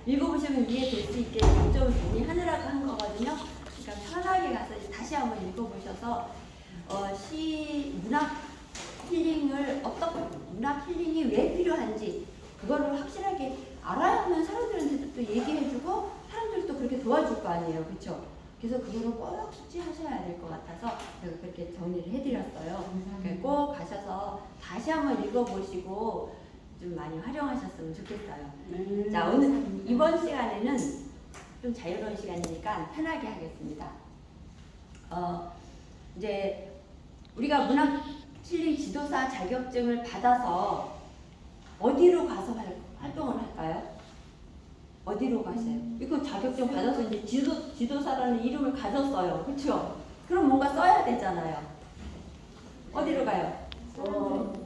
읽어보시면 이해될 수 있게 점점을 정리하느라고 한 거거든요. 그러니까 편하게 가서 다시 한번 읽어보셔서 문학 힐링을 문학 힐링이 왜 필요한지 그거를 확실하게 알아야만 사람들한테도 또 얘기해주고 사람들도 그렇게 도와줄 거 아니에요, 그렇죠? 그래서 그거를 꼭 숙지하셔야 될 것 같아서 제가 그렇게 정리를 해드렸어요. 그러니까 꼭 가셔서 다시 한번 읽어보시고 좀 많이 활용하셨으면 좋겠어요. 자, 오늘 이번 시간에는 좀 자유로운 시간이니까 편하게 하겠습니다. 이제 우리가 문학 힐링 지도사 자격증을 받아서 어디로 가서 활동을 할까요? 어디로 가세요? 이거 자격증 받아서 이제 지도사라는 이름을 가졌어요. 그렇죠? 그럼 뭔가 써야 되잖아요. 어디로 가요?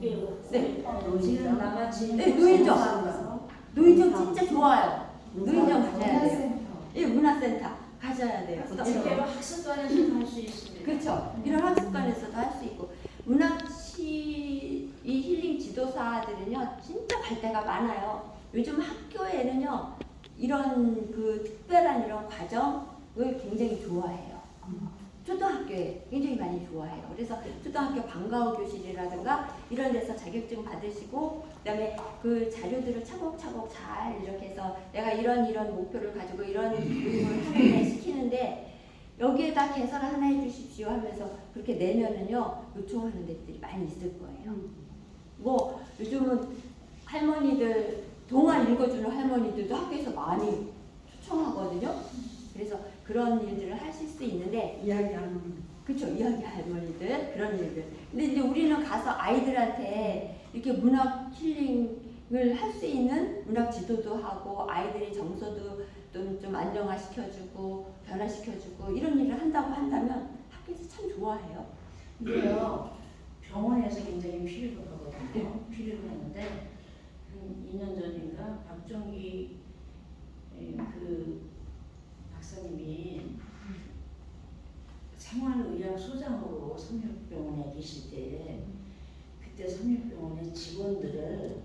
네. 지금 나같이 네, 노인정. 노인정 진짜 좋아요. 노인정 가셔야 돼요. 예, 문화센터 가셔야 돼요. 실제로 학습관에서도 할 수 있습니다. 그렇죠. 이런 학습관에서도 할 수 있고 이 힐링 지도사들은요 진짜 갈 데가 많아요. 요즘 학교에는요 이런 그 특별한 이런 과정을 굉장히 좋아해요. 초등학교에 굉장히 많이 좋아해요. 그래서 초등학교 방과후 교실이라든가 이런 데서 자격증 받으시고 그다음에 그 자료들을 차곡차곡 잘 이렇게 해서 내가 이런 목표를 가지고 이런 교육을 하는데 시키는데 여기에다 개설을 하나 해주십시오 하면서 그렇게 내면은요 요청하는 데들이 많이 있을 거예요. 뭐 요즘은 할머니들 동화 읽어주는 할머니들도 학교에서 많이 초청하거든요. 그래서 그런 일들을 하실 수 있는데 이야기 할머니. 그렇죠. 이야기 할머니들 그런 일들. 근데 이제 우리는 가서 아이들한테 이렇게 문학 힐링을 할 수 있는 문학 지도도 하고 아이들의 정서도 좀 안정화시켜주고 변화시켜주고 이런 일을 한다고 한다면 학교에서 참 좋아해요. 근데요 병원에서 굉장히 필요로 하거든요. 필요로 했는데 한 2년 전인가 박정기 그 박사님이 생활의학 소장으로 삼육병원에 계실 때 그때 삼육병원의 직원들을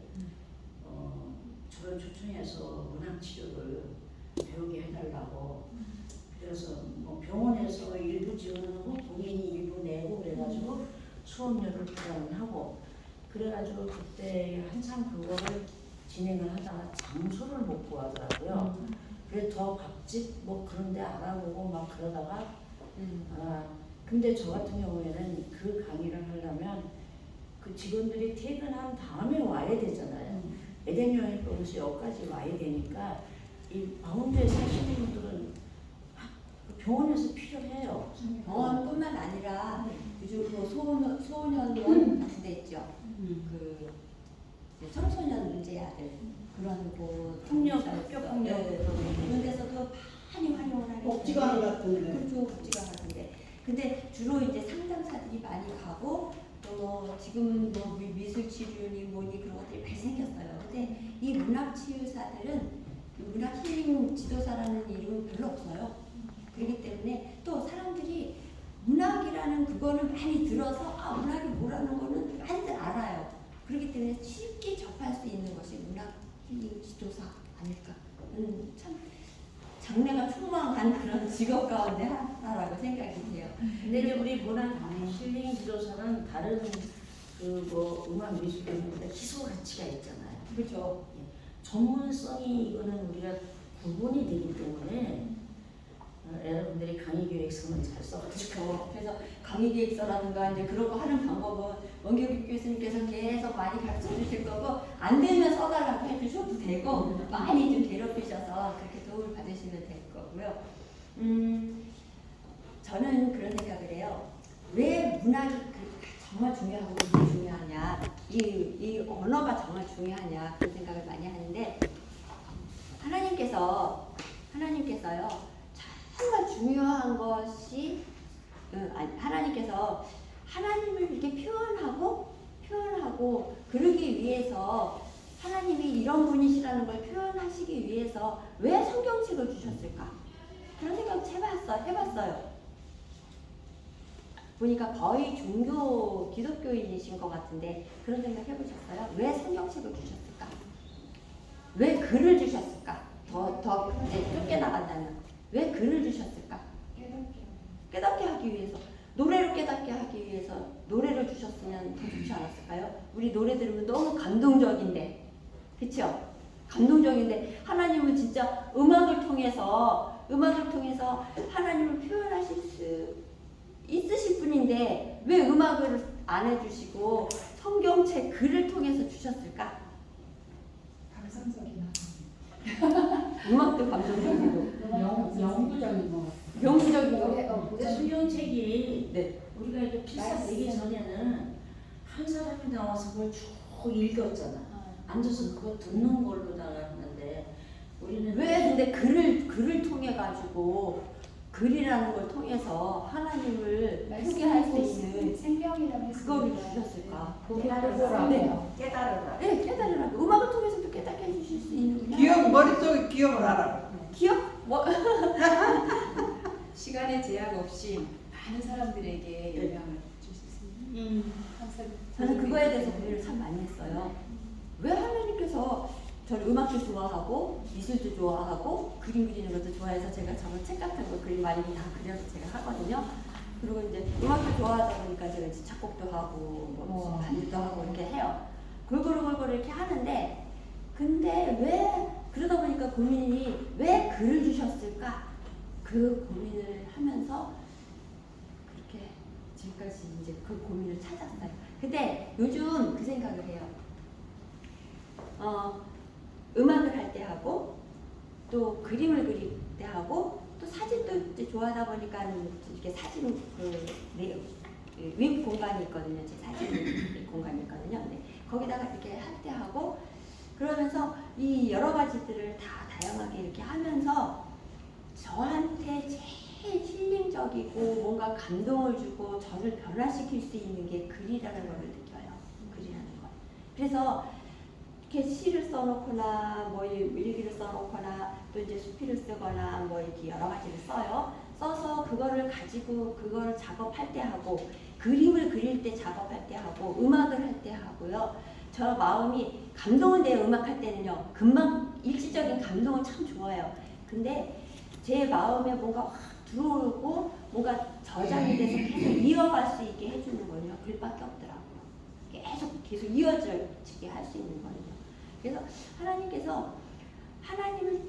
저를 초청해서 문학치료를 배우게 해달라고 그래서 뭐 병원에서 일부 지원하고 본인이 일부 내고 그래가지고 수업료를 부담을 하고 그래가지고 그때 한참 그거를 진행을 하다가 장소를 못 구하더라고요. 그래서 더 밥집 뭐 그런 데 알아보고 막 그러다가 근데 저 같은 경우에는 그 강의를 하려면 그 직원들이 퇴근한 다음에 와야 되잖아요. 에덴여행 거기서 여기까지 와야 되니까 이 마운드에 사시는 분들은 병원에서 필요해요. 병원뿐만 아니라 요즘 뭐 소년원 같은 데 있죠. 그 청소년 문제아들 그런 곳 폭력, 학교 폭력 그런 데서도 많이 활용을 하고 복지관 같은데. 그렇죠. 복지관 같은데. 근데 주로 이제 상담사들이 많이 가고 또 지금 뭐 미술 치료니 뭐니 그런 것들이 많이 생겼어요. 근데 이 문학 치유사들은 문학 힐링 지도사라는 이름은 별로 없어요. 그렇기 때문에 또 사람들이 문학이라는 그거는 많이 들어서 문학이 뭐라는 거는 많이들 알아요. 그렇기 때문에 쉽게 접할 수 있는 것이 문학 힐링 지도사 아닐까. 참 장래가 촉망한 그런 직업 가운데 하나라고 생각이 돼요. 근데 이제 우리 문학 힐링 지도사는 다른 그 뭐 음악 미술인데 희소 가치가 있잖아요. 그렇죠. 전문성이 이거는 우리가 구분이 되기 때문에 여러분들이 강의 계획서는 잘 써가지고 그래서 강의 계획서라든가 이제 그런 거 하는 방법은 원경규 교수님께서 계속 많이 가르쳐 주실 거고 안 되면 써달라고 해주셔도 되고 많이 좀 괴롭히셔서 그렇게 도움을 받으시면 될 거고요. 저는 그런 생각을 해요. 왜 문학이 정말 중요하고 왜 중요하냐, 이 언어가 정말 중요하냐 그런 생각을 많이 하는데 하나님께서요 정말 중요한 것이 하나님께서 하나님을 이렇게 표현하고 그러기 위해서 하나님이 이런 분이시라는 걸 표현하시기 위해서 왜 성경책을 주셨을까? 그런 생각 해봤어요. 보니까 거의 기독교인이신 것 같은데 그런 생각 해보셨어요? 왜 성경책을 주셨을까? 왜 글을 주셨을까? 더 글을 주셨을까? 깨닫게 하기 위해서, 노래로 깨닫게 하기 위해서 노래를 주셨으면 더 좋지 않았을까요? 우리 노래 들으면 너무 감동적인데, 그쵸? 감동적인데 하나님은 진짜 음악을 통해서 하나님을 표현하실 수 있으실 분인데 왜 음악을 안 해주시고 성경책 글을 통해서 주셨을까? 감성적이나 음악도 감동적이고 영구적인 거. 영구적인 거. 성경책이 네. 우리가 이렇게 필사되기 전에는 한 사람이 나와서 그걸 쭉 읽었잖아. 앉아서 그거 듣는 걸로 나갔는데 우리는 왜 근데 글을 통해 가지고 글이라는 걸 통해서 하나님을 소개할 수 있는 생명이라고 그거를 주셨을까? 깨달으라. 네. 깨달으라. 네, 깨달으라고. 음악을 통해서도 깨닫게 해주실 수 있는 기억, 머릿속에 기억을 하라. 기억? 뭐? 시간의 제약 없이 많은 사람들에게 영향을 줄 수 있습니다. 항상 저는 그거에 대해서 고민을 참 많이 했어요. 왜 하나님께서 저는 음악도 좋아하고 미술도 좋아하고 그림 그리는 것도 좋아해서 제가 저런 책 같은 거 그림 많이 다 그려서 제가 하거든요. 그리고 이제 음악도 좋아하다 보니까 제가 이제 작곡도 하고 뭐 반주도 하고 이렇게 해요. 골고루 이렇게 하는데 근데 왜 그러다 보니까 고민이 왜 글을 주셨을까? 그 고민을 하면서 그렇게 지금까지 이제 그 고민을 찾았어요. 근데 요즘 그 생각을 해요. 음악을 할 때 하고 또 그림을 그릴 때 하고 또 사진도 이제 좋아하다 보니까 이렇게 사진 웹 공간이 있거든요. 제 사진 공간이 있거든요. 네. 거기다가 이렇게 할 때 하고 그러면서 이 여러 가지들을 다 다양하게 이렇게 하면서 저한테 제일 힐링적이고 뭔가 감동을 주고 저를 변화시킬 수 있는 게 글이라는 걸 느껴요. 글이라는 거. 그래서 이렇게 시를 써놓거나 뭐 일기를 써놓거나 또 이제 수필을 쓰거나 뭐 이렇게 여러 가지를 써요. 써서 그거를 가지고 그거를 작업할 때 하고 그림을 그릴 때 작업할 때 하고 음악을 할 때 하고요. 저 마음이 감동은 돼요. 음악할 때는요. 금방 일시적인 감동은 참 좋아요. 근데 제 마음에 뭔가 확 들어오고 뭔가 저장이 돼서 계속 이어갈 수 있게 해주는 거는요. 글밖에 없더라고요. 계속 이어지게 할 수 있는 거는요. 그래서 하나님께서 하나님을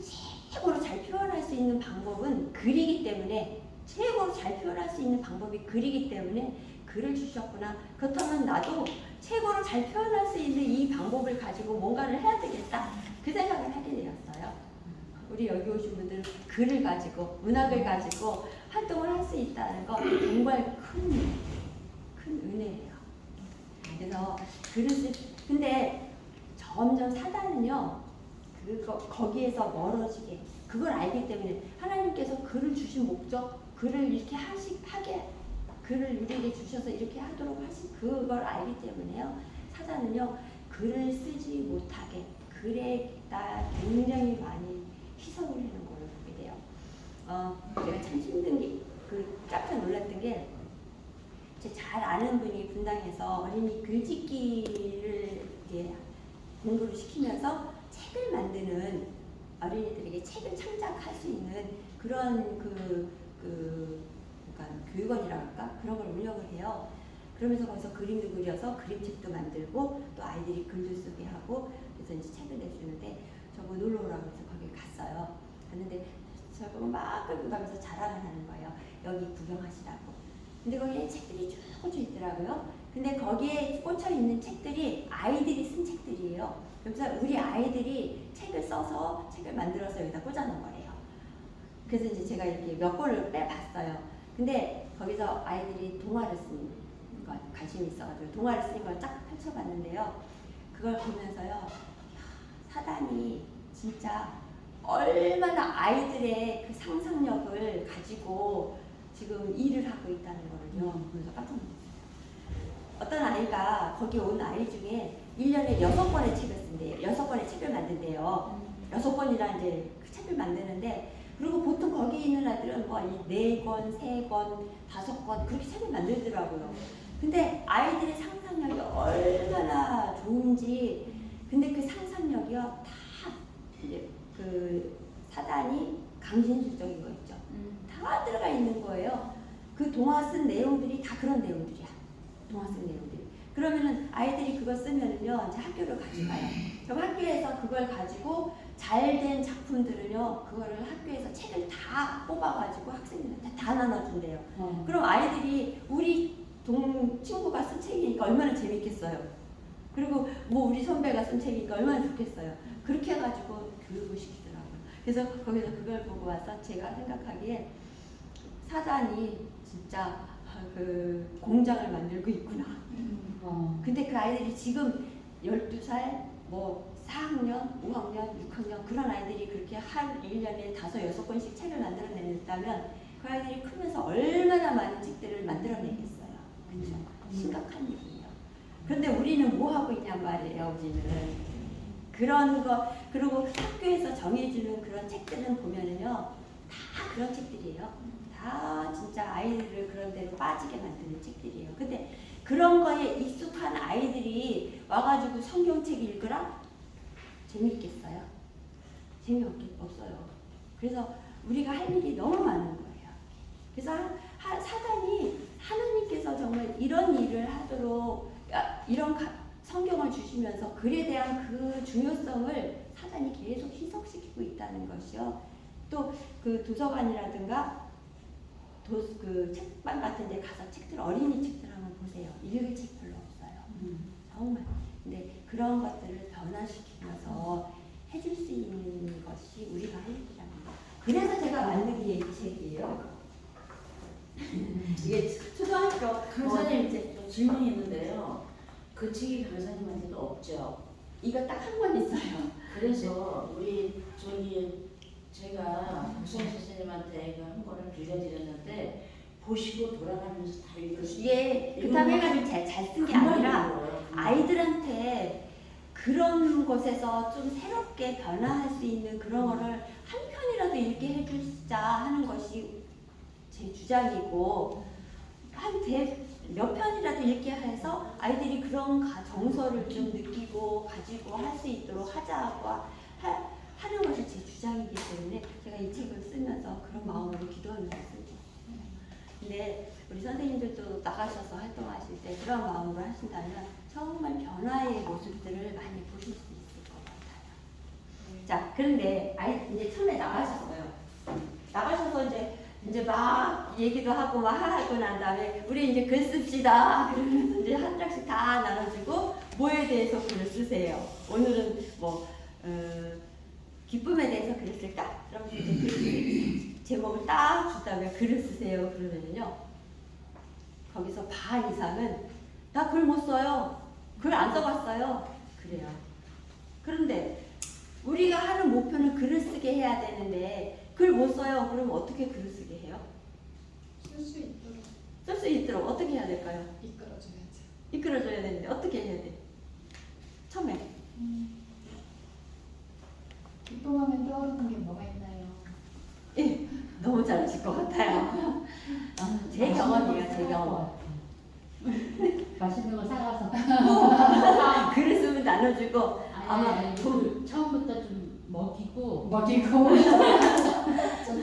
최고로 잘 표현할 수 있는 방법은 글이기 때문에 최고로 잘 표현할 수 있는 방법이 글이기 때문에 글을 주셨구나. 그렇다면 나도 최고로 잘 표현할 수 있는 이 방법을 가지고 뭔가를 해야 되겠다. 그 생각을 하게 되었어요. 우리 여기 오신 분들은 글을 가지고 문학을 가지고 활동을 할 수 있다는 거 정말 큰 은혜예요. 그래서 근데 점점 사단은요, 거기에서 멀어지게, 그걸 알기 때문에 하나님께서 글을 주신 목적, 글을 이렇게 하게, 글을 우리에게 주셔서 이렇게 하도록 하신 그걸 알기 때문에요, 사단은요, 글을 쓰지 못하게, 글에다 굉장히 많이 희석을 하는 걸 보게 돼요. 제가 참 힘든 게, 깜짝 놀랐던 게, 제 잘 아는 분이 분당에서 어린이 글짓기를 이제 공부를 시키면서 책을 만드는 어린이들에게 책을 창작할 수 있는 그런 그러니까 교육원이라고 할까? 그런 걸 운영을 해요. 그러면서 거기서 그림도 그려서 그림책도 만들고 또 아이들이 글도 쓰게 하고 그래서 이제 책을 내주는데 저거 놀러 오라고 해서 거기 갔어요. 갔는데 저보고 막 끌고 가면서 자랑을 하는 거예요. 여기 구경하시라고. 근데 거기에 책들이 쭉 꽂혀 있더라고요. 근데 거기에 꽂혀 있는 책들이 아이들이 쓴 책들이에요. 그래서 우리 아이들이 책을 써서 책을 만들어서 여기다 꽂아놓은 거예요. 그래서 이제 제가 이렇게 몇 권을 빼봤어요. 근데 거기서 아이들이 동화를 쓴 거 관심이 있어가지고 동화를 쓴 걸 쫙 펼쳐봤는데요. 그걸 보면서요, 사단이 진짜 얼마나 아이들의 그 상상력을 가지고 지금 일을 하고 있다는 거를요. 보면서 깜짝 놀랐어요. 어떤 아이가 거기 온 아이 중에 1년에 6권의 책을 쓴대요. 6권의 책을 만든대요. 6권이라 이제 그 책을 만드는데, 그리고 보통 거기 있는 아이들은 뭐 4권, 3권, 5권 그렇게 책을 만들더라고요. 근데 아이들의 상상력이 얼마나 좋은지, 근데 그 상상력이요 다 이제 그 사단이 강신술적인 거 있죠. 다 들어가 있는 거예요. 그 동화 쓴 내용들이 다 그런 내용들이야. 동화 쓴 내용들이. 그러면은 아이들이 그거 쓰면은요, 이제 학교를 가져가요. 그럼 학교에서 그걸 가지고 잘된 작품들은요, 그거를 학교에서 책을 다 뽑아가지고 학생들한테 다 나눠준대요. 그럼 아이들이 우리 친구가 쓴 책이니까 얼마나 재밌겠어요. 그리고 뭐 우리 선배가 쓴 책이니까 얼마나 좋겠어요. 그렇게 해가지고 교육을 시키더라고요. 그래서 거기서 그걸 보고 와서 제가 생각하기에 사단이 진짜 그 공장을 만들고 있구나. 근데 그 아이들이 지금 12살, 뭐 4학년, 5학년, 6학년 그런 아이들이 그렇게 한 1년에 5, 6권씩 책을 만들어냈다면 그 아이들이 크면서 얼마나 많은 책들을 만들어내겠어요. 그렇죠? 심각한 일이에요. 그런데 우리는 뭐 하고 있냔 말이에요. 우리는 그런 거, 그리고 학교에서 정해주는 그런 책들은 보면은요, 다 그런 책들이에요. 다 진짜 아이들을 그런 데로 빠지게 만드는 책들이에요. 근데 그런 거에 익숙한 아이들이 와가지고 성경책 읽으라? 재밌겠어요? 재미없어요. 그래서 우리가 할 일이 너무 많은 거예요. 그래서 사단이 하나님께서 정말 이런 일을 하도록 이런 성경을 주시면서 글에 대한 그 중요성을 사단이 계속 희석시키고 있다는 것이요. 또 그 도서관이라든가 그 책방 같은 데 가서 책들, 어린이 책들 한번 보세요. 읽을 책 별로 없어요. 정말. 근데 그런 것들을 변화시키면서 해줄 수 있는 것이 우리가 할 일이라는 거. 그래서 제가 만든 게 이 책이에요. 이게 초등학교 강사님 또 질문이 있는데요. 그 책이 강사님한테도 없죠. 이거 딱 한 권 있어요. 그래서 우리 제가 박수영 선생님한테 그 한 권을 빌려드렸는데 보시고 돌아가면서 다 읽을 수 이게 그렇다고 해가지고 잘 쓴 게 아니라 아이들한테 그런 곳에서 좀 새롭게 변화할 수 있는 그런 거를 한 편이라도 읽게 해주자 하는 것이 제 주장이고, 몇 편이라도 읽게 해서 아이들이 그런 정서를 좀 느끼고 가지고 할 수 있도록 하자고 하는 것이 제 주장이기 때문에 제가 이 책을 쓰면서 그런 마음으로 기도하면서 쓰죠. 근데 우리 선생님들도 나가셔서 활동하실 때 그런 마음으로 하신다면 정말 변화의 모습들을 많이 보실 수 있을 것 같아요. 자, 그런데 이제 처음에 나가셨어요. 나가셔서 이제 막 얘기도 하고 막 하고 난 다음에 우리 이제 글 씁시다. 그러면서 이제 한 장씩 다 나눠주고 뭐에 대해서 글을 쓰세요. 오늘은 뭐 기쁨에 대해서 글을 쓸까? 그러면서 이제 제목을 딱 주다가 글을 쓰세요. 그러면요, 거기서 반 이상은 나 글 못 써요. 글 안 써봤어요. 그래요. 그런데 우리가 하는 목표는 글을 쓰게 해야 되는데 글 못 써요. 그럼 어떻게 글을 쓰게 해요? 쓸 수 있도록 쓸 수 있도록 어떻게 해야 될까요? 이끌어줘야죠. 이끌어줘야 되는데 어떻게 해야 돼? 처음에 기쁨하면 떠오르는 게 뭐가 있나요? 예, 너무 잘하실 것 같아요. 제 경험이에요. 제 경험. 맛있는 거 사가서. 글을 쓰면 나눠주고 아마 처음부터 좀 먹이고 먹이고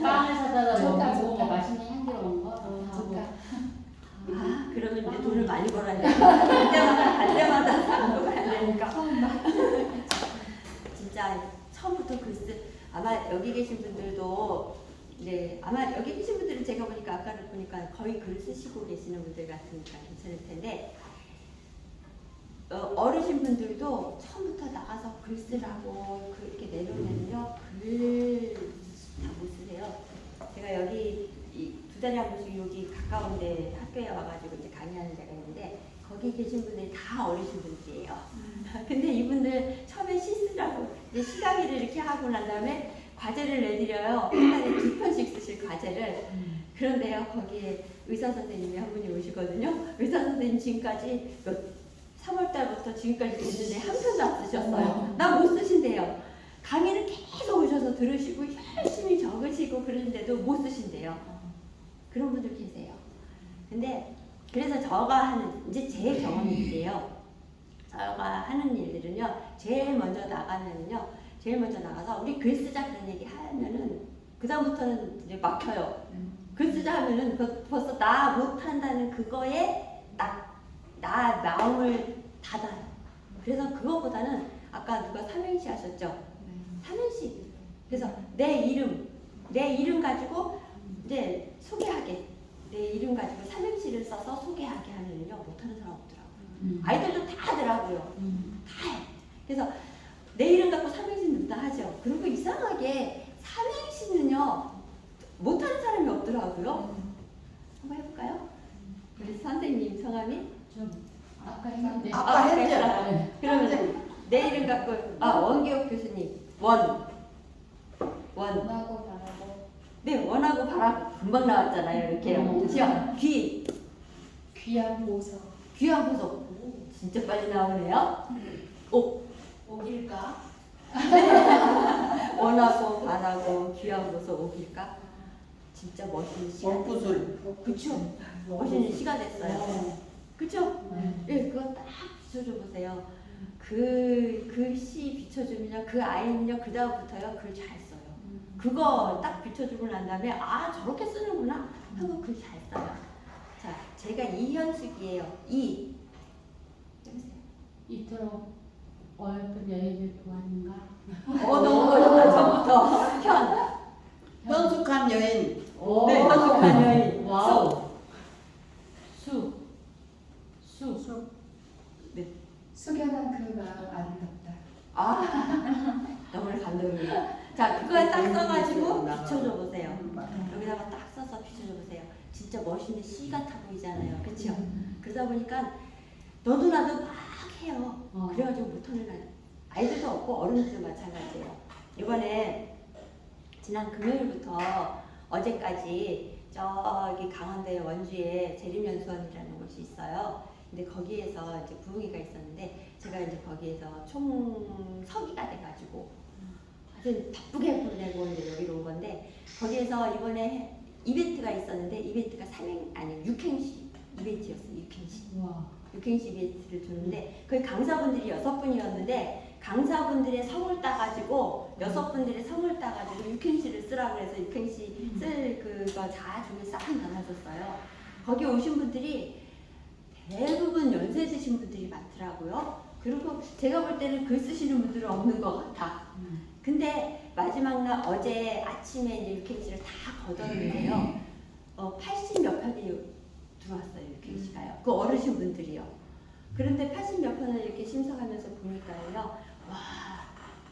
빵을 사다가 좋다, 먹이고 좋다. 맛있는 향기로운 거 하고. 그러면 이제 돈을 많이 벌어야 돼. 갈 때마다 사고 가야 되니까. 진짜 처음부터 아마 여기 계신 분들도 아마 여기 계신 분들은 제가 보니까 아까를 보니까 거의 글 쓰시고 계시는 분들 같으니까 괜찮을 텐데, 어르신 분들도 처음부터 나가서 글 쓰라고 그렇게 내놓으면요, 글 다 못 쓰세요. 제가 여기 2달에 한 번씩 여기 가까운데 학교에 와가지고 이제 강의하는 데가 있는데 거기 계신 분들이 다 어르신 분들이에요. 근데 이분들 처음에 시 쓰라고 이제 시강의를 이렇게 하고 난 다음에 과제를 내드려요. 한 달에 2편씩 쓰실 과제를. 그런데요, 거기에 의사 선생님이 한 분이 오시거든요. 의사 선생님 지금까지 3월 달부터 지금까지 됐는데 한 편도 안 쓰셨어요. 나 못 쓰신대요. 강의는 계속 오셔서 들으시고 열심히 적으시고 그러는데도 못 쓰신대요. 그런 분들 계세요. 근데 그래서 저가 하는, 이제 제 경험인데요. 저가 하는 일들은요, 제일 먼저 나가서 우리 글 쓰자 그런 얘기 하면은 그 다음부터는 이제 막혀요. 글 쓰자 하면은 벌써 나 못한다는 그거에 나 마음을 닫아요. 그래서 그거보다는 아까 누가 삼행시 하셨죠? 삼행시. 그래서 내 이름 가지고 이제 소개하게. 내 이름 가지고 삼행시를 써서 소개하게 하면요 못하는 사람 없더라고요. 아이들도 다 하더라고요. 다 해. 그래서 내 이름 갖고 삼행시는 다 하죠. 그리고 이상하게 삼행시는요 못하는 사람이 없더라고요. 한번 해볼까요? 우리 선생님 성함이? 좀 아까 했는데. 아까 했죠. 네. 그러면 내 이름 갖고 원기옥 교수님 원. 원하고 바라고 네 원하고 바라고 금방 나왔잖아요. 이렇게 그렇죠? 귀한 보석 귀한 보석. 진짜 빨리 나오네요. 옥일까? 원하고 바라고 귀한 보석 옥일까? 진짜 멋있는 시간. 원구슬. 그쵸? 멋있는 시가 됐어요. 그쵸? 네. 예, 그거 딱 비춰줘 보세요. 그 시 비춰주면요, 그 아이는요, 그 다음부터요, 글 잘 써요. 그거 딱 비춰주고 난 다음에, 아, 저렇게 쓰는구나 하고 글 잘 써요. 자, 제가 이현숙이에요. 해보세요. 이토록 어여쁜 여인을 보았는가? 너무 어렵다, 처음부터. 현숙한 여인. 오. 네, 현숙한 여인. 와우. 수. 숙연한 그 마음 아름답다. 너무 감동이에요. 자, 그걸 딱 써가지고 비춰줘 보세요. 여기다가 딱 써서 비춰줘 보세요. 진짜 멋있는 시 같아 보이잖아요. 그쵸? 그러다 보니까 너도 나도 막 해요. 그래가지고 못하는 아이들도 없고 어른들도 마찬가지예요. 이번에 지난 금요일부터 어제까지 저기 강원도 원주에 재림연수원이라는 곳이 있어요. 근데 거기에서 이제 부흥회가 있었는데 제가 이제 거기에서 총서기가 돼가지고 아주 바쁘게 보내고 이제 여기로 온 건데 거기에서 이번에 이벤트가 있었는데 이벤트가 6행시 이벤트였어요. 6행시. 와. 6행시 이벤트를 줬는데 거기 강사분들이 6분이었는데 강사분들의 성을 따가지고 6분들의 성을 따가지고 6행시를 쓰라고 해서 6행시 쓸 그거 다 종이 싹 나눠줬어요. 거기 오신 분들이 대부분 연세 드신 분들이 많더라고요. 그리고 제가 볼 때는 글 쓰시는 분들은 없는 것 같아. 근데 마지막 날 어제 아침에 이제 6행시를 다 걷었는데요. 80몇 편이 들어왔어요. 6행시가요. 그 어르신 분들이요. 그런데 80몇 편을 이렇게 심사하면서 보니까요. 와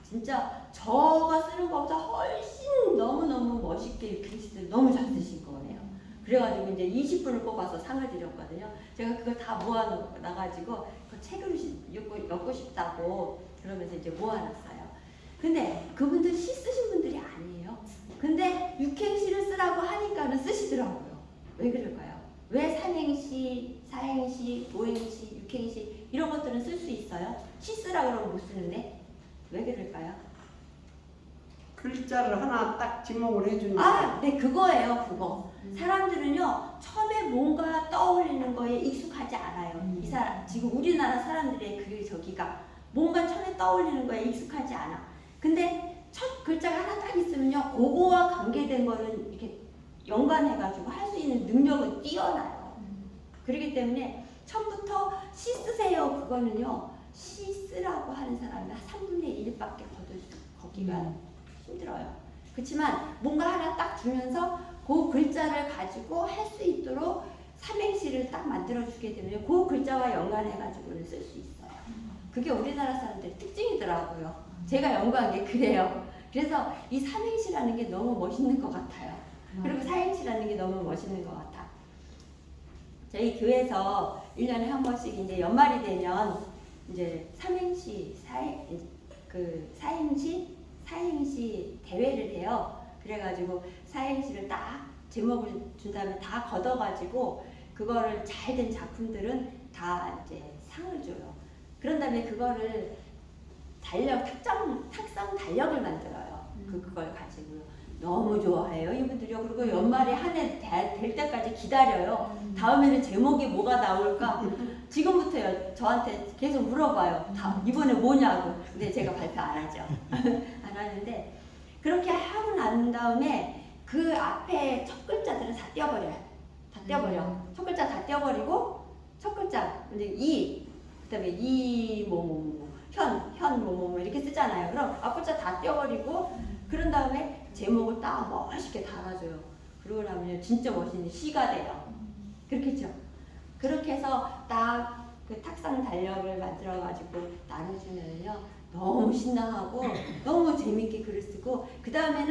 진짜 저가 쓰는 것보다 훨씬 너무너무 멋있게 6행시들 너무 잘 쓰신 거예요. 그래가지고 이제 20분을 뽑아서 상을 드렸거든요. 제가 그걸 다 모아놔가지고 그 책으로 엮고 싶다고 그러면서 이제 모아놨어요. 근데 그분들 시 쓰신 분들이 아니에요. 근데 6행시를 쓰라고 하니까는 쓰시더라고요. 왜 그럴까요? 왜 3행시, 4행시, 5행시, 6행시 이런 것들은 쓸 수 있어요? 시 쓰라고 그러면 못 쓰는데 왜 그럴까요? 글자를 하나 딱 지목을 해주니까. 네, 그거예요, 그거. 사람들은요, 처음에 뭔가 떠올리는 거에 익숙하지 않아요. 이 사람, 지금 우리나라 사람들의 저기가 뭔가 처음에 떠올리는 거에 익숙하지 않아. 근데 첫 글자가 하나 딱 있으면요, 그거와 관계된 거는 이렇게 연관해가지고 할 수 있는 능력은 뛰어나요. 그렇기 때문에 처음부터 시 쓰세요, 그거는요, 시 쓰라고 하는 사람이 한 3분의 1밖에 거기가 힘들어요. 그렇지만 뭔가 하나 딱 주면서 그 글자를 가지고 할 수 있도록 삼행시를 딱 만들어주게 되면 그 글자와 연관해가지고는 쓸 수 있어요. 그게 우리나라 사람들의 특징이더라고요. 제가 연구한 게 그래요. 그래서 이 삼행시라는 게 너무 멋있는 것 같아요. 그리고 사행시라는 게 너무 멋있는 것 같아. 저희 교회에서 1년에 한 번씩 이제 연말이 되면 이제 삼행시, 사행시 대회를 해요. 그래가지고 사행시를 딱 제목을 준 다음에 다 걷어가지고 그거를 잘 된 작품들은 다 이제 상을 줘요. 그런 다음에 그거를 탁상 달력을 만들어요. 그걸 가지고 너무 좋아해요 이분들이요. 그리고 연말에 한 해 될 때까지 기다려요. 다음에는 제목이 뭐가 나올까? 지금부터요 저한테 계속 물어봐요. 이번에 뭐냐고. 근데 제가 발표 안 하죠. 안 하는데 그렇게 하고 난 다음에 그 앞에 첫 글자들은 다 떼어버려요. 다 떼어버려. 첫 글자 다 떼어버리고 첫 글자 이제 이 그다음에 이 현 이렇게 쓰잖아요. 그럼 앞 글자 다 떼어버리고 그런 다음에 제목을 딱 멋있게 달아줘요. 그러고 나면 진짜 멋있는 시가 돼요. 그렇겠죠? 그렇게 해서 딱 그 탁상 달력을 만들어가지고 나눠주면요 너무 신나하고 너무 재밌게 글을 쓰고 그 다음에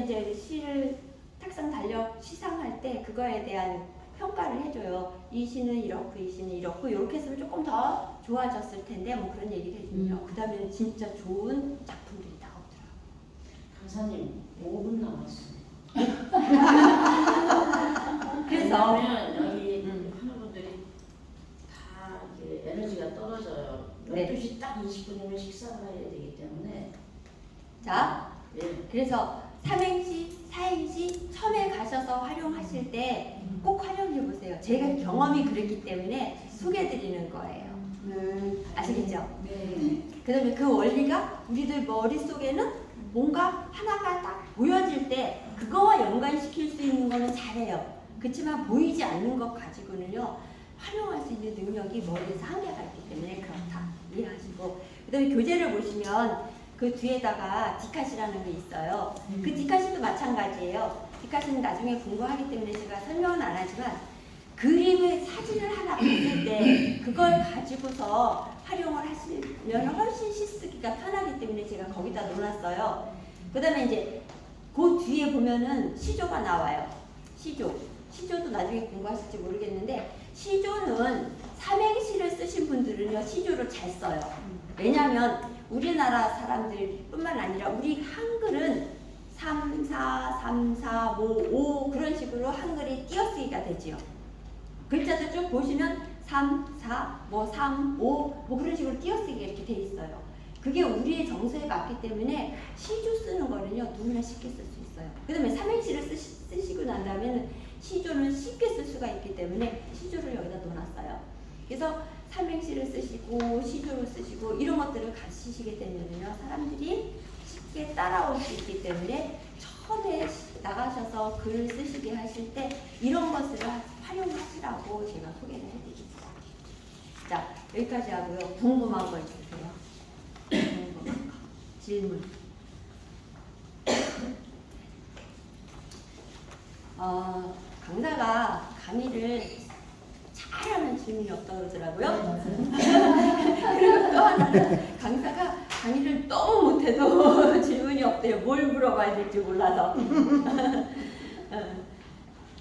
이제 시를 탁상 달력 시상할 때 그거에 대한 평가를 해줘요. 이 시는 이렇고 이 시는 이렇고 이렇게 했으면 조금 더 좋아졌을 텐데 뭐 그런 얘기를 해주면요. 그 다음에는 진짜 좋은 작품들이 나오더라고요. 강사님 5분 남았어요. 그래서 왜냐면 여기 하는 분들이 다 이렇게 에너지가 떨어져요. 네. 12시 딱 20분이면 식사를 해야 되기 때문에 자 예. 그래서 삼행시, 사행시 처음에 가셔서 활용하실 때 꼭 활용해 보세요. 제가 경험이 그랬기 때문에 소개해드리는 거예요. 아시겠죠? 네. 그다음에 그 원리가 우리들 머릿속에는 뭔가 하나가 딱 보여질 때 그거와 연관시킬 수 있는 거는 잘해요. 그렇지만 보이지 않는 것 가지고는요 활용할 수 있는 능력이 머리에서 한계가 있기 때문에 그렇다 이해하시고 그다음에 교재를 보시면 그 뒤에다가 디카시라는 게 있어요. 그 디카시도 마찬가지예요. 디카시는 나중에 공부하기 때문에 제가 설명은 안 하지만 그림의 사진을 하나 봤을 때 그걸 가지고서 활용을 하시면 훨씬 시쓰기가 편하기 때문에 제가 거기다 놓았어요. 그 다음에 이제 그 뒤에 보면은 시조가 나와요. 시조도 나중에 공부하실지 모르겠는데 시조는 삼행시를 쓰신 분들은요 시조를 잘 써요. 왜냐하면 우리나라 사람들 뿐만 아니라 우리 한글은 3, 4, 3, 4, 5 그런 식으로 한글이 띄어쓰기가 되지요. 글자도 쭉 보시면 3, 4, 3, 5 그런 식으로 띄어쓰기가 이렇게 돼 있어요. 그게 우리의 정서에 맞기 때문에 시조 쓰는 거는요 누구나 쉽게 쓸 수 있어요. 그 다음에 삼행시를 쓰시고 난 다음에는 시조는 쉽게 쓸 수가 있기 때문에 시조를 여기다 놓았어요. 그래서 삼행시를 쓰시고 시조를 쓰시고 이런 것들을 가르치시게 되면요 사람들이 쉽게 따라올 수 있기 때문에 처음에 나가셔서 글을 쓰시게 하실 때 이런 것을 활용하시라고 제가 소개를 해드립니다. 자 여기까지 하고요. 궁금한 거 있으세요? 궁금한 거 질문. 강사가 강의를 잘하면 질문이 없다고 그러더라고요. 그리고 또 하나는 강사가 강의를 너무 못해도 질문이 없대요. 뭘 물어봐야 될지 몰라서.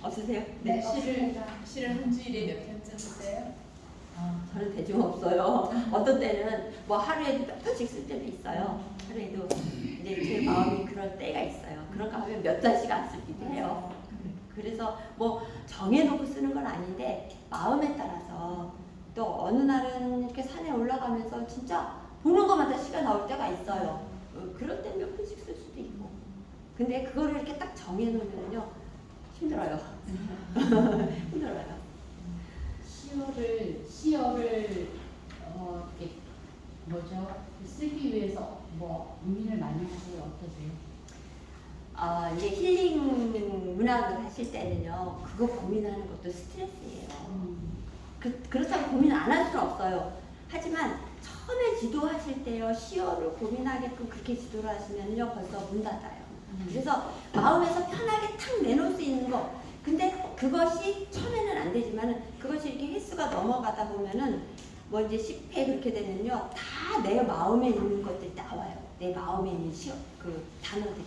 없으세요? 네. 시를 한 주일에 몇 편쯤 쓰세요? 저는 대중 없어요. 어떤 때는 뭐 하루에도 몇 편씩 쓸 때도 있어요. 하루에도 이제 제 마음이 그런 때가 있어요. 그런가 하면 몇 달씩 안 쓰기도 해요. 그래서 뭐 정해놓고 쓰는 건 아닌데 마음에 따라서 또 어느 날은 이렇게 산에 올라가면서 진짜 보는 것마다 시가 나올 때가 있어요. 그럴 때 몇 편씩 쓸 수도 있고. 근데 그거를 이렇게 딱 정해놓으면요 힘들어요. 힘들어요. 시어를 이렇게 뭐죠? 쓰기 위해서 뭐 고민을 많이 하세요? 어떠세요? 이제 힐링 문학을 하실 때는요 그거 고민하는 것도 스트레스예요. 그렇다고 고민 안 할 수는 없어요. 하지만 처음에 지도하실 때요 시어를 고민하게끔 그렇게 지도를 하시면요 벌써 문 닫아요. 그래서 마음에서 편하게 탁 내놓을 수 있는 거. 근데 그것이 처음에는 안 되지만은 그것이 이렇게 횟수가 넘어가다 보면은 뭐 이제 10회 그렇게 되면요 다 내 마음에 있는 것들이 나와요. 내 마음에 있는 시어 그 단어들이.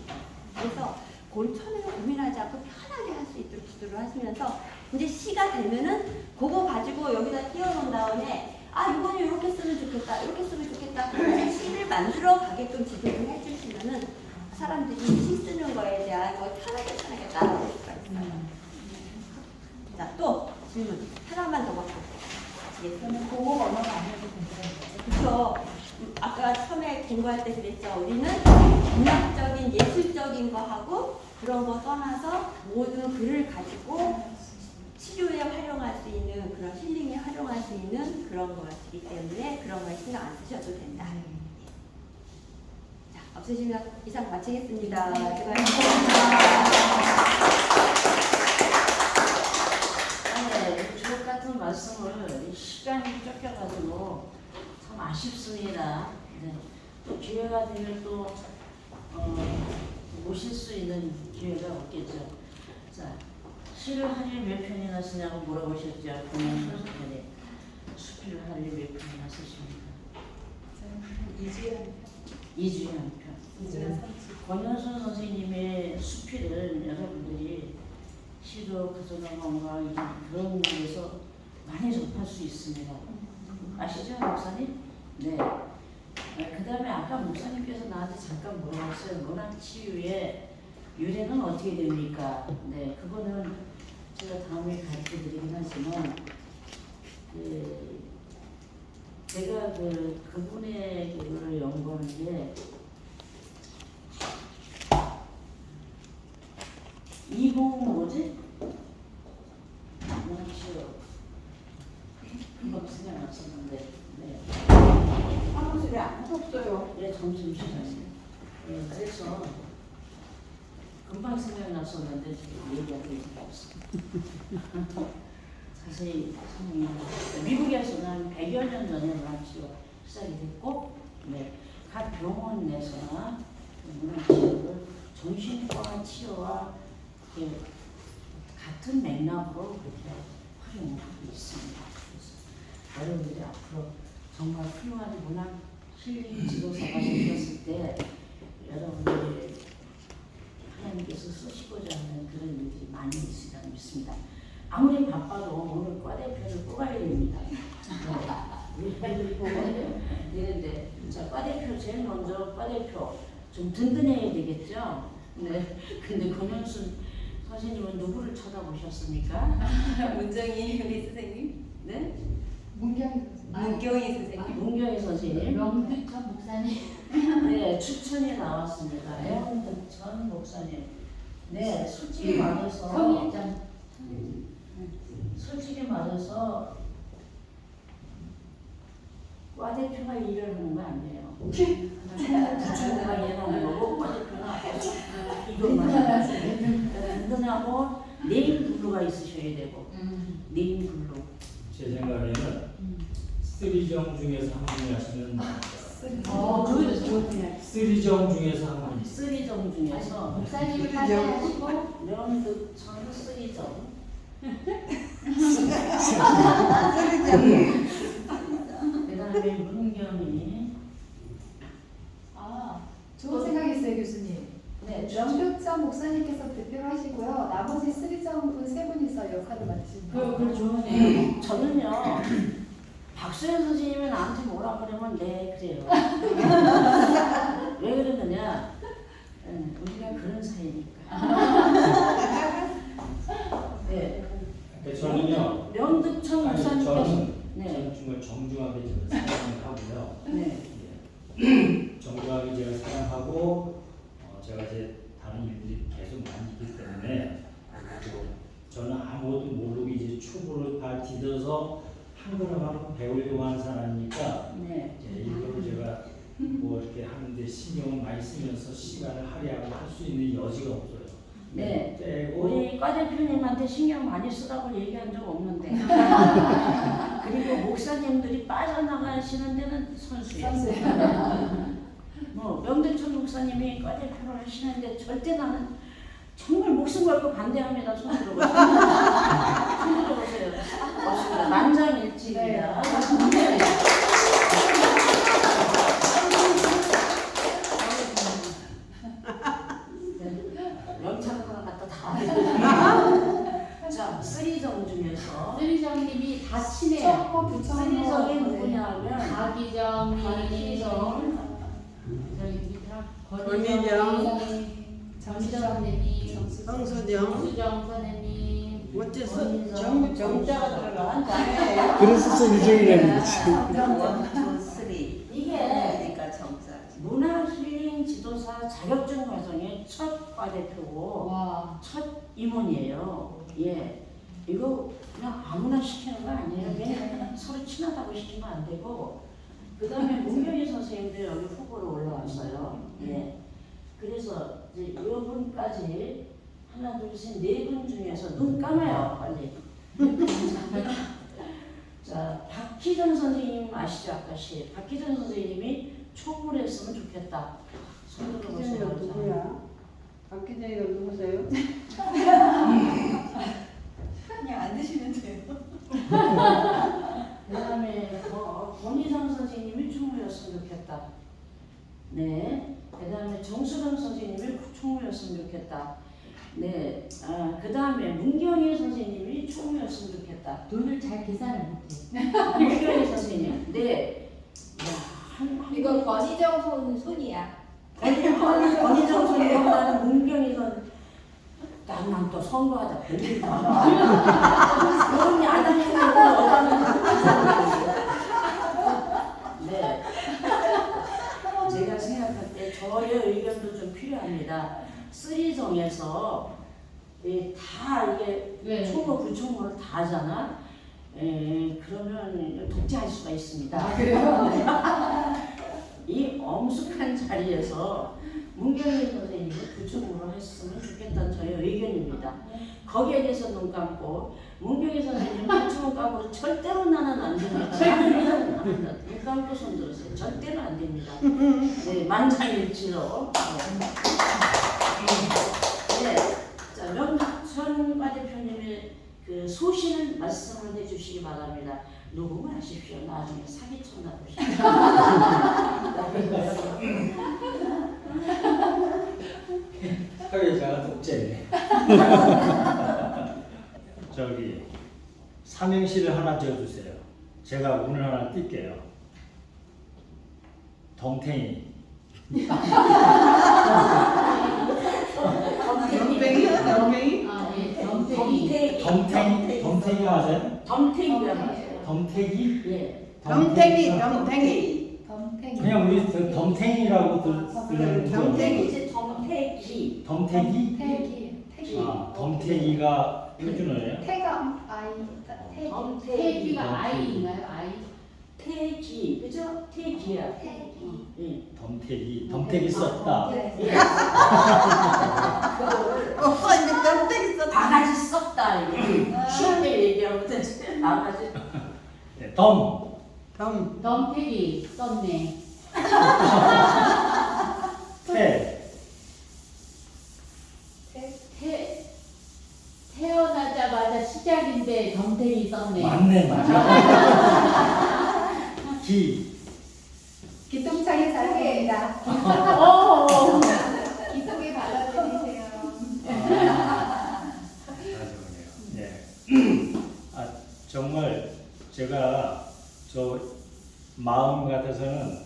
그래서 그걸 처음에는 고민하지 않고 편하게 할 수 있도록 지도를 하시면서 이제 시가 되면은 그거 가지고 여기다 띄워놓은 다음에 이거는 이렇게 쓰면 좋겠다 이렇게 쓰면 좋겠다 그래서 시를 만들어 가게끔 지도를 해주시면은 사람들이 시 쓰는 거에 대한 걸 편하게 따라올 수가 있어요. 자, 또 질문 하나만 더 받고 아시겠어요? 공부 언어가 아니어도 공부하는 거죠? 그렇죠. 아까 처음에 공부할 때 그랬죠. 우리는 문학적인 예술적인 거 하고 그런 거 떠나서 모든 글을 가지고 치료에 활용할 수 있는 그런 힐링에 활용할 수 있는 그런 것이기 때문에 그런 거에 신경 안 쓰셔도 된다. 자, 없으시면 이상 마치겠습니다. 수고하셨습니다. 보실 수 있는 기회가 없겠죠. 자, 시를 하루에 몇 편이나 쓰냐고 물어보셨죠. 공연 선생님. 수필을 하루에 몇 편이나 쓰십니까? 저는 2주에 한 2주에 한 편. 편, 2주나 3주. 권현순 선생님의 수필은 여러분들이 시도 가져가 뭔가 그런 데에서 많이 접할 수 있습니다. 아시죠, 목사님? 네. 그 다음에 아까 목사님께서 나한테 잠깐 물어봤어요. 문학치유의 유래는 어떻게 됩니까? 네, 그거는 제가 다음에 가르쳐드리긴 하지만 제가 그분의 그거를 연구하는 게 뭐지? 문학치유 금방 생각 났었는데 네. 사무실에 아무도 없어요. 예, 점심시간에. 예, 그래서 금방 생각이 났었는데 지금 얘기할 데가 없어. 자세히 설명해. 미국에서는 100여 년 전에 문학치유가 시작이 됐고, 네, 각 병원 내서나 문학치유를 정신과 치료와 이렇게 같은 맥락으로 그렇게 활용하고 있습니다. 그래서 여러분들이 앞으로 정말 훌륭한 문학 힐링 지도사가 되셨을 때 여러분들이 하나님께서 쓰시고자 하는 그런 일들이 많이 있으리라 믿습니다. 아무리 바빠도 오늘 과대표를 뽑아야 됩니다. 우리 애들 뽑아야 되는데 자, 과대표 제일 먼저 과대표 좀 든든해야 되겠죠? 네. 근데 권현순 선생님은 누구를 쳐다보셨습니까? 문정희 우리 선생님, 네? 문경희 선생님. 문경희 선생님. 명득천 목사님. 네, 추천이 나왔습니다. 명득천 목사님. 네, 솔직히 말해서 과대표가 일을 하는 거 아니에요. 부총무가 일하는 거고 과대표가 이것만 든든하고 네임 블루가 있으셔야 되고 네임 블루. 제 생각에는 쓰리정 중에서 한 분이 하시면 좋네요. 쓰리정 중에서 한 분이 쓰리정 중에서 목사님 파트하시고 명득천 쓰리정. 그다음에 문경이. 좋은 생각이있어요 교수님. 네, 명득천 목사님께서 대표를 하시고요. 나머지 쓰리정분 세 분이서 역할을 맡으시는 거예요. 그 좋으네요. 저는요 박수현 선생님이 나한테 뭐라 그러면 네 그래요. 왜 그러느냐? 우리가 그런 사이니까. 네. 저는요. 명득천 아니, 목사님께서 저는 정말 정중하게 저를 사랑을 하고요. 네. 정중하게 제가 사랑하고 제가 이제 다른 일들이 계속 많이 있기 때문에 그리고 저는 아무것도 모르고 이제 초보를 발 디뎌서 한 걸음 한 걸음 배우려고 하는 사람이니까 네. 이제 이거를 제가 뭐 이렇게 하는데 신경을 많이 쓰면서 시간을 할애하고 할 수 있는 여지가 없어요. 네. 떼고 우리 과 대표님한테 신경 많이 쓰라고 얘기한 적 없는데. 그리고 목사님들이 빠져나가시는 데는 선수예요. 뭐 명득천 목사님이 과 대표를 하시는데 절대 나는 정말 목숨 걸고 반대합니다. 손 들어보세요. 손 들어보세요. 없습니다. 만장일치입니다. 영창으로 갖다 다. 자, 쓰리정 중에서 쓰리정님이 다 친해요. 쳤고 부처님 쓰리정이 누구냐면 박기정, 박기정, 저기 권희정, 정수정님이, 성수정. 정수정 선생님, 어째서 정자가 들어간 자예요? 그래서 쓰리정이라는 거지. 정정 쓰리. 이게 그러니까 정자. 문화 힐링 지도사 자격증 과정의 첫 과대표고 와, 첫 임원이에요. 예, 이거 그냥 아무나 시키는 거 아니에요. 왜냐면 서로 친하다고 시키면 안 되고. 그 다음에 문경희 선생님도 여기 후보로 올라왔어요. 예, 그래서 이제 이분까지 하나, 둘, 셋, 네 분 중에서 눈 감아요, 빨리. 자, 박희정 선생님 아시죠? 아까 시 박희정 선생님이 초보를 했으면 좋겠다. 손 박희정이 들어보세요. 누구야? 회장이가 누구세요? 그냥 안 드시면 돼요. 그다음에 권희상 선생님이 총무였으면 좋겠다. 네. 그다음에 정수령 선생님이 총무였으면 좋겠다. 네. 그다음에 문경희 선생님이 총무였으면 좋겠다. 돈을 잘 계산을 못해. 문경희 선생님. 네. 이건 권희정 손이야. 권희정 선생님보다는 문경희 선. 난 또 선거하다 별일 다 많아. 그분이 안 하시는 건 어떠는 네. 제가 생각할 때 저의 의견도 좀 필요합니다. 쓰리정에서 다 이게 네. 총무, 부총무를 다 하잖아. 그러면 독재할 수가 있습니다. 이 엄숙한 자리에서 문경희 선생님을 부총무로 했으면 좋겠다는 저의 의견입니다. 거기에 대해서 눈 감고 문경희 선생님 부총무 감고 절대로 나는 안 됩니다. 눈 감고 손 들으세요. 절대로 안 됩니다. 네, 만장일치로. 네. 자, 명학천 과 대표님의 그 소신을 말씀을 해주시기 바랍니다. 누구 마십시오. 나중에 사기쳤나 보시죠. 사회자가 독재네. 저기 삼행시를 하나 지어주세요. 제가 운을 하나 띄게요. 덩탱이. 덤뱅이? 덤뱅이? 아, 예. 덤탱이. 덩탱이 맞아요? 덤탱이가 맞아요. 덩태기? 예. 덤탱이, 덤탱이. 덤탱이. 그냥 우리 덩탱이라고 들으는 덤탱이. 이제 덤태기. 덩태기? 태기. 태기. 아, 덩태기가 표준어예요? 태가 아이. 태기. 덤태기. 태기가 아이인가요? 아이? 태기. 그죠? 태기야. 태기. 예. 덩태기 썼다. 네. 예. 그거를 이제 덤탱이 썼다. 바가지 썼다. 이게 쉽게 얘기하면 되지. 바가지. 네, 덤태기 썼네. 태어나자마자 시작인데 덤태기 썼네. 맞네, 맞아. 기똥차게 살게입니다. 오. 기쁘게 받아들이세요. 예. 아, 정말 제가 저 마음 같아서는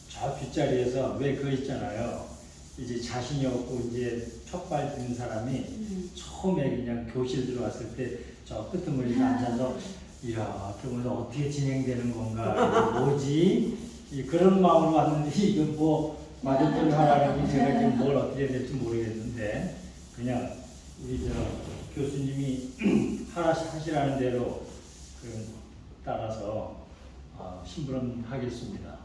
저 뒷자리에서 왜 그거 있잖아요. 이제 자신이 없고 이제 촉발 드는 사람이 처음에 그냥 교실 들어왔을 때 저 끄트머리에 앉아서 이렇게 보면서 어떻게 진행되는 건가, 이게 뭐지? 그런 마음으로 왔는데 이거 뭐 맞은편을 하라는 게 제가 지금 뭘 어떻게 해야 될지 모르겠는데 그냥 우리 저 교수님이 하시라는 대로 따라서 심부름 하겠습니다.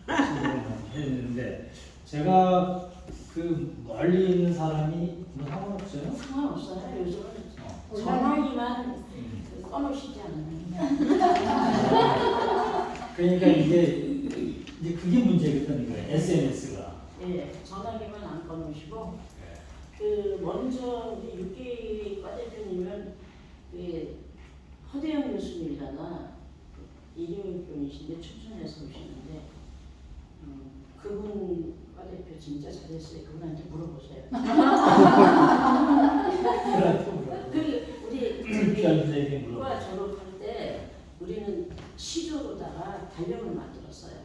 심부름 했는데 제가 그 멀리 있는 사람이 뭐 상관없어요? 상관없어요. 요즘은 전화기만 꺼놓으시지 않으면. 그러니까 이제 그게 문제거든요. SNS가. 예, 전화기만 안 꺼놓으시고 그 먼저 우리 육계과 대표님은 그 허대영 교수님이잖아. 이경윤 춘천에서 오시는데 그분 과 대표 진짜 잘했어요. 그분한테 물어보세요. 별들에게 우리 물어봐. 과 졸업할 때 우리는 시조로다가 달력을 만들었어요.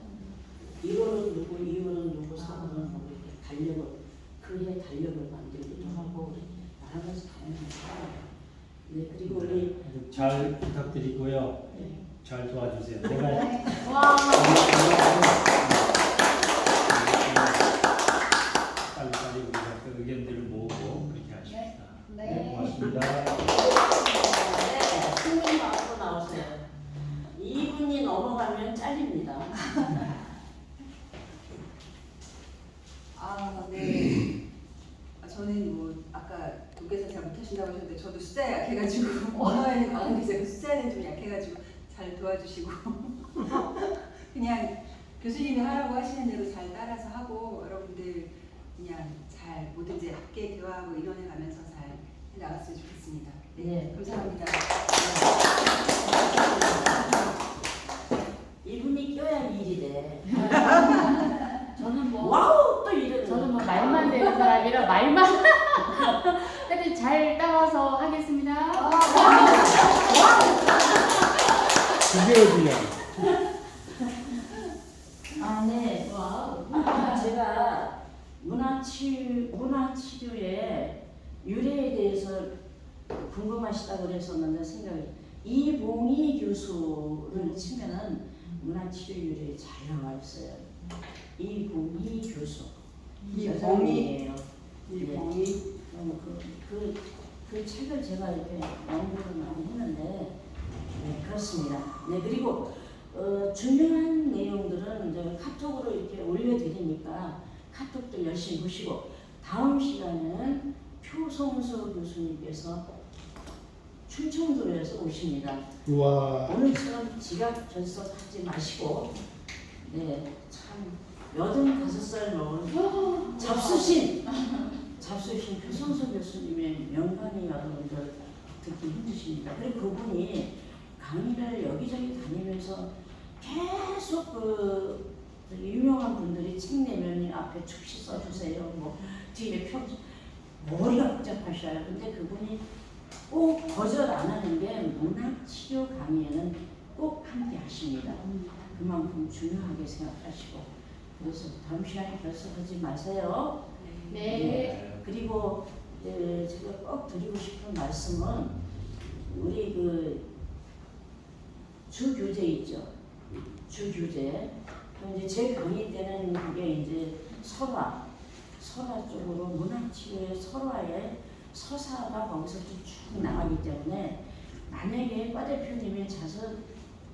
1호는 누구, 2호는 누구, 3호는 누구 이렇게 달력을 그해 달력을 만들기도 하고 나라면서 다양한 네, 그리고 우리 잘 부탁드리고요. 잘 도와주세요. 제가 와. 빨리 우리가 그 의견들을 모으고 그렇게 하십시다. 네. 고맙습니다. 네, 승인 받고 나오세요. 2분이 넘어가면 잘립니다. 네. 저는 뭐 아까 독일에서 잘 못하신다고 하셨는데 저도 숫자에 약해가지고 언어에는 강한데 숫자에는 좀 약해가지고 잘 도와주시고 그냥 교수님이 하라고 하시는 대로 잘 따라서 하고 여러분들 그냥 잘 잘 뭐든지 함께 대화하고 의논해 가면서 잘 나갔으면 좋겠습니다. 네, 네. 감사합니다. 이분이 껴야 일이 돼. 저는 뭐 와우 또 이러는. 저는 뭐 말만 되는 사람이라 말만 하여튼 잘 따라서 하겠습니다. 그게 어디야? 아 네. 와우. 제가 문화치료의 유래에 대해서 궁금하시다고 그랬었는데 생각이 이봉희 교수를 치면은 문화치료 유래에 잘 나와 있어요. 이봉희 교수. 이봉희? 여자분이에요. 이봉희. 그 책을 제가 이렇게 연구를 많이 했는데 네, 그렇습니다. 네 그리고 중요한 내용들은 제가 카톡으로 이렇게 올려드리니까 카톡도 열심히 보시고 다음 시간에는 표성수 교수님께서 충청도에서 오십니다. 우와. 오늘처럼 지각 결석하지 마시고 네참 85살 먹은 잡수신 표성수 교수님의 명강의 여러분들 듣기 힘드십니다. 그리고 그분이 강의를 여기저기 다니면서 계속 그 유명한 분들이 책 내면 앞에 축시 써주세요. 뭐 뒤에 머리가 복잡하셔요. 근데 그분이 꼭 거절 안 하는 게 문화치료 강의에는 꼭 함께 하십니다. 그만큼 중요하게 생각하시고 그래서 다음 시간에 결석하지 마세요. 네. 그리고 제가 꼭 드리고 싶은 말씀은 우리 그 주교재 있죠. 주교재. 이제 제 강의 때는 그게 이제 설화 쪽으로 문화치료의 설화에 서사가 거기서 쭉 나가기 때문에 만약에 과 대표님이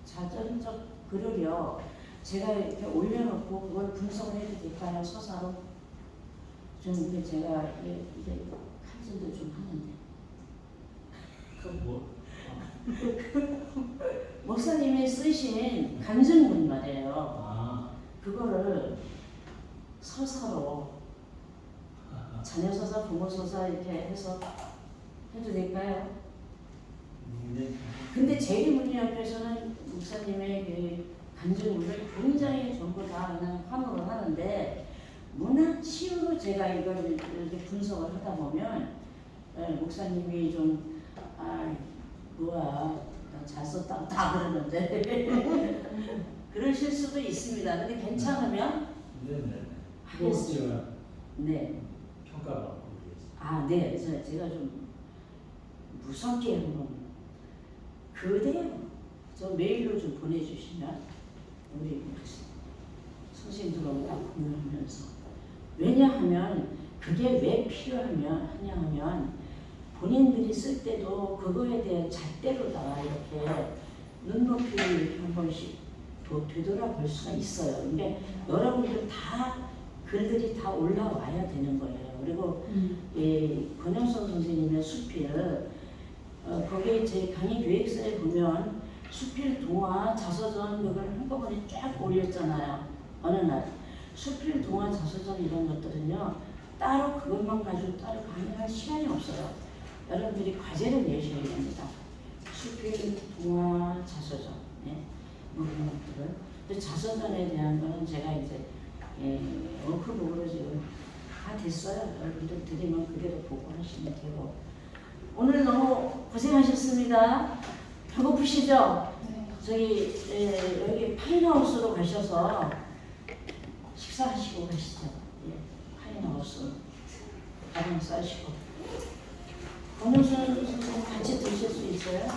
자전적 글을요 제가 이렇게 올려놓고 그걸 분석을 해도 될까요? 서사로 좀 이게 제가 이게 칼질도 좀 하는데 목사님이 쓰신 간증문 말이에요. 아, 그거를 서사로 자녀 서사, 부모 서사 이렇게 해서 해도 될까요? 네. 근데 제리문의학교에서는 목사님의 그 간증문을 굉장히 전부 다 그냥 환호를 하는데 문화치유로 제가 이걸 이렇게 분석을 하다 보면 목사님이 좀 뭐야 잘 썼다고 다 그러는데 그러실 수도 있습니다. 근데 괜찮으면 네네. 하겠습니다. 네. 평가받고 있습니다. 네. 제가 좀 무섭게 한번 그대로 저 메일로 좀 보내주시면 우리 선생님들하고 공유하면서 왜냐하면 그게 왜 필요하냐 본인들이 쓸 때도 그거에 대한 잣대로다가 이렇게 눈높이를 이렇게 한 번씩 되돌아볼 수가 있어요. 근데 여러분들 다 글들이 다 올라와야 되는 거예요. 그리고 권영선 선생님의 수필 거기에 제 강의 계획서에 보면 수필 동화 자서전 그걸 한꺼번에 쫙 올렸잖아요. 어느 날 수필 동화 자서전 이런 것들은요 따로 그것만 가지고 따로 강의할 시간이 없어요. 여러분들이 과제를 내셔야 됩니다. 수필 동화 자서전 뭐 이런 것들을. 근데 자서전에 대한 거는 제가 이제 워크북으로 지금 다 됐어요. 여러분들 드리면 그대로 보고 하시면 되고. 오늘 너무 고생하셨습니다. 배고프시죠? 네. 저기 여기 파인하우스로 가셔서 식사하시고 가시죠. 파인하우스 가방 싸시고. 권영선 선생님 같이 드실 수 있어요?